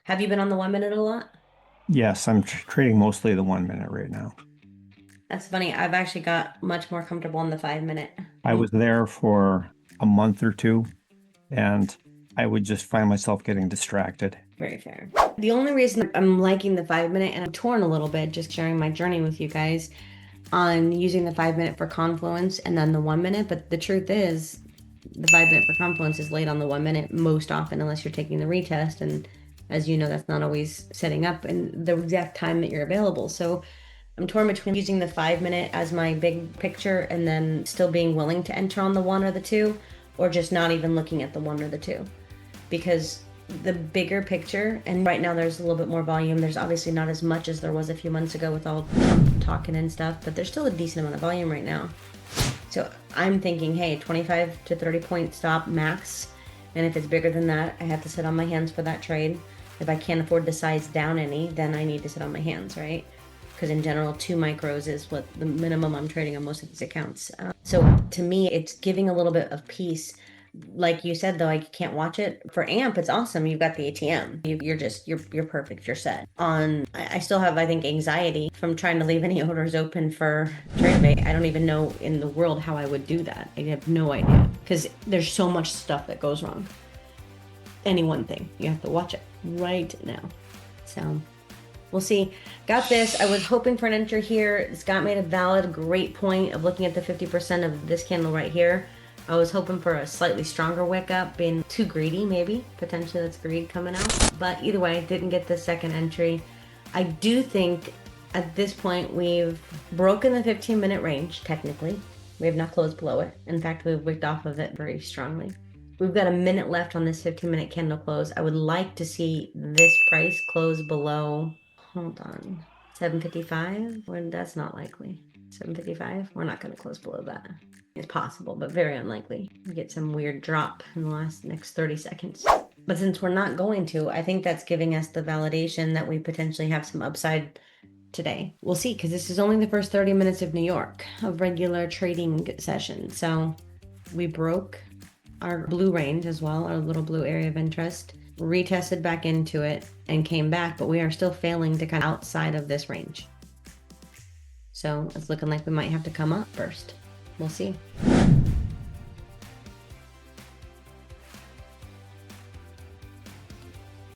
Have you been on the 1 minute a lot? Yes, I'm trading mostly the 1 minute right now. That's funny. I've actually got much more comfortable on the 5 minute. I was there for a month or two, and I would just find myself getting distracted. Very fair. The only reason I'm liking the 5 minute, and I'm torn a little bit, just sharing my journey with you guys on using the 5 minute for confluence and then the 1 minute. But the truth is, the 5 minute for confluence is late on the 1 minute most often, unless you're taking the retest. And as you know, that's not always setting up in the exact time that you're available. So I'm torn between using the 5 minute as my big picture and then still being willing to enter on the one or the two, or just not even looking at the one or the two. Because the bigger picture, and right now there's a little bit more volume. There's obviously not as much as there was a few months ago with all Trump talking and stuff, but there's still a decent amount of volume right now. So I'm thinking, hey, 25 to 30 point stop max. And if it's bigger than that, I have to sit on my hands for that trade. If I can't afford to size down any, then I need to sit on my hands, right? Because in general, 2 micros is what the minimum I'm trading on most of these accounts. So to me, it's giving a little bit of peace. Like you said, though, I can't watch it. For AMP, it's awesome. You've got the ATM. You're perfect. You're set. I still have, I think, anxiety from trying to leave any orders open for trade bait. I don't even know in the world how I would do that. I have no idea because there's so much stuff that goes wrong. Any one thing, you have to watch it right now. So we'll see. Got this. I was hoping for an entry here. Scott made a valid, great point of looking at the 50% of this candle right here. I was hoping for a slightly stronger wick up, being too greedy, maybe. Potentially that's greed coming out. But either way, didn't get the second entry. I do think at this point we've broken the 15-minute range, technically. We have not closed below it. In fact, we've wicked off of it very strongly. We've got a minute left on this 15-minute candle close. I would like to see this price close below, hold on, 755? Well, that's not likely. 755? We're not going to close below that. It's possible, but very unlikely. We get some weird drop in the next 30 seconds. But since we're not going to, I think that's giving us the validation that we potentially have some upside today. We'll see, because this is only the first 30 minutes of New York, of regular trading session. So we broke our blue range as well, our little blue area of interest, retested back into it and came back, but we are still failing to come outside of this range. So it's looking like we might have to come up first. We'll see.